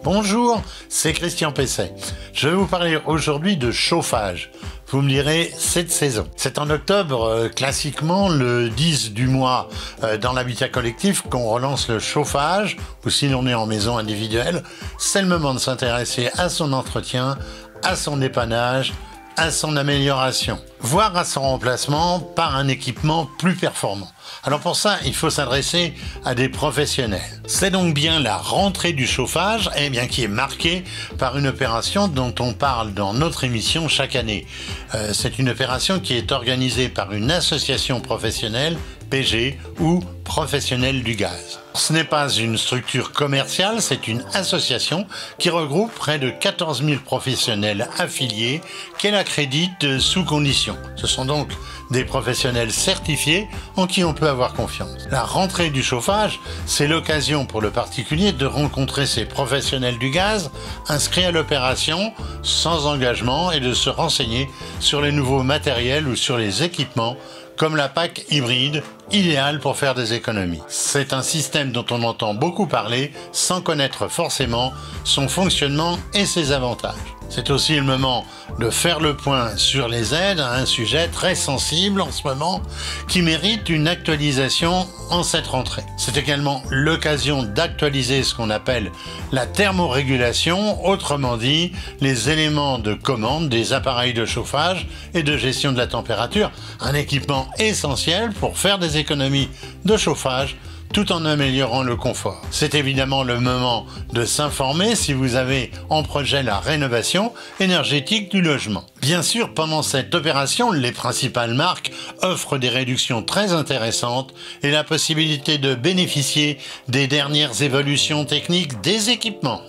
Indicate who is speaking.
Speaker 1: Bonjour, c'est Christian Pesset. Je vais vous parler aujourd'hui de chauffage. Vous me direz, c'est de saison. C'est en octobre, classiquement, le 10 du mois, dans l'habitat collectif, qu'on relance le chauffage, ou si l'on est en maison individuelle, c'est le moment de s'intéresser à son entretien, à son dépannage, à son amélioration, voire à son remplacement par un équipement plus performant. Alors pour ça, il faut s'adresser à des professionnels. C'est donc bien la rentrée du chauffage, qui est marquée par une opération dont on parle dans notre émission chaque année. C'est une opération qui est organisée par une association professionnelle, PG ou professionnels du gaz. Ce n'est pas une structure commerciale, c'est une association qui regroupe près de 14 000 professionnels affiliés qu'elle accrédite sous conditions. Ce sont donc des professionnels certifiés en qui on peut avoir confiance. La rentrée du chauffage, c'est l'occasion pour le particulier de rencontrer ces professionnels du gaz inscrits à l'opération sans engagement et de se renseigner sur les nouveaux matériels ou sur les équipements comme la PAC hybride, idéale pour faire des économies. C'est un système dont on entend beaucoup parler sans connaître forcément son fonctionnement et ses avantages. C'est aussi le moment de faire le point sur les aides, un sujet très sensible en ce moment qui mérite une actualisation en cette rentrée. C'est également l'occasion d'actualiser ce qu'on appelle la thermorégulation, autrement dit les éléments de commande des appareils de chauffage et de gestion de la température, un équipement essentiel pour faire des économies de chauffage tout en améliorant le confort. C'est évidemment le moment de s'informer si vous avez en projet la rénovation énergétique du logement. Bien sûr, pendant cette opération, les principales marques offrent des réductions très intéressantes et la possibilité de bénéficier des dernières évolutions techniques des équipements.